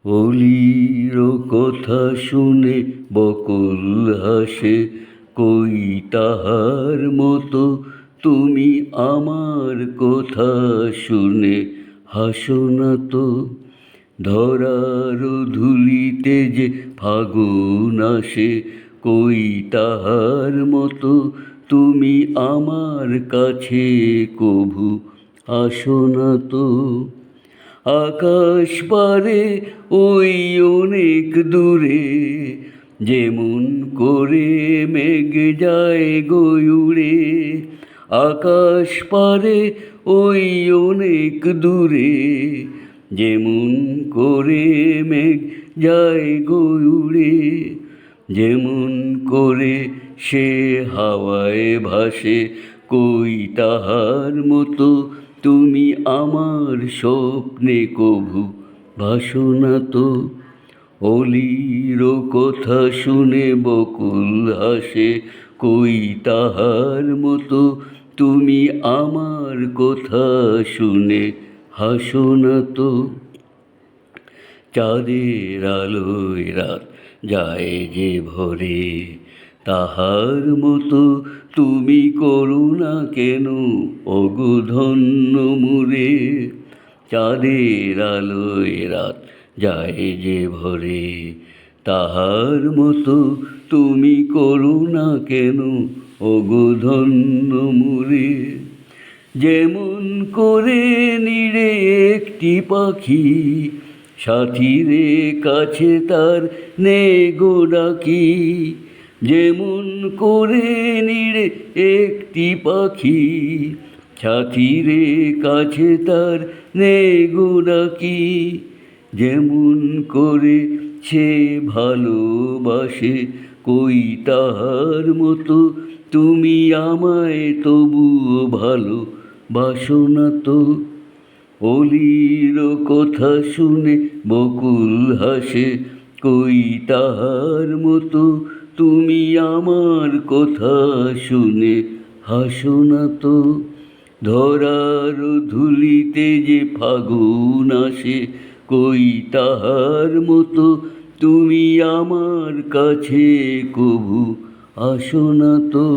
অলির কথা শুনে বকুল হাসে, কই তাহার মতো তুমি আমার কথা শুনে হাসো না তো। ধরার ধুলিতে যে ফাগুন আসে, কই তাহার মতো তুমি আমার কাছে কভু আসো না তো। আকাশ পারে ওই অনেক দূরে, যেমন করে মেঘ যায় গয়ুড়ে। আকাশ পারে ওই অনেক দূরে, যেমন করে মেঘ যায় গয়ুড়ে। যেমন করে সে হাওয়ায় ভাসে, কই তাহার মতো তুমি আমার স্বপ্নে কভু ভাসো না তো। অলির কথা শুনে বকুল হাসে, কই তাহার মতো তুমি আমার কথা শুনে হাসো না তো। চাঁদের আলোয় রাত যায় যে ভরে, তাহার মতো তুমি করো না কেন ওগো ধন্য মোরে। চাঁদের আলোয় রাত যায় যে ভরে, তাহার মতো তুমি করো না কেন ওগো ধন্য মোরে। যেমন করে নিরে একটি পাখি, সাথীরে কাছে তার নেগো ডাকি। যেমন করে নিরে একটি পাখি, সাথীরে কাছে তার নেগো ডাকি। যেমন করে সে ভালোবাসে, কই তাহার মতো তুমি আমায় তবুও ভালো বাসো না তো। অলির কথা শুনে বকুল হাসে, কই তাহার মতো তুমি আমার কথা শুনে হাসো না তো। ধরার ধুলিতে যে ফাগুন আসে, কই তাহার মতো তুমি আমার কাছে কভু আসো না তো।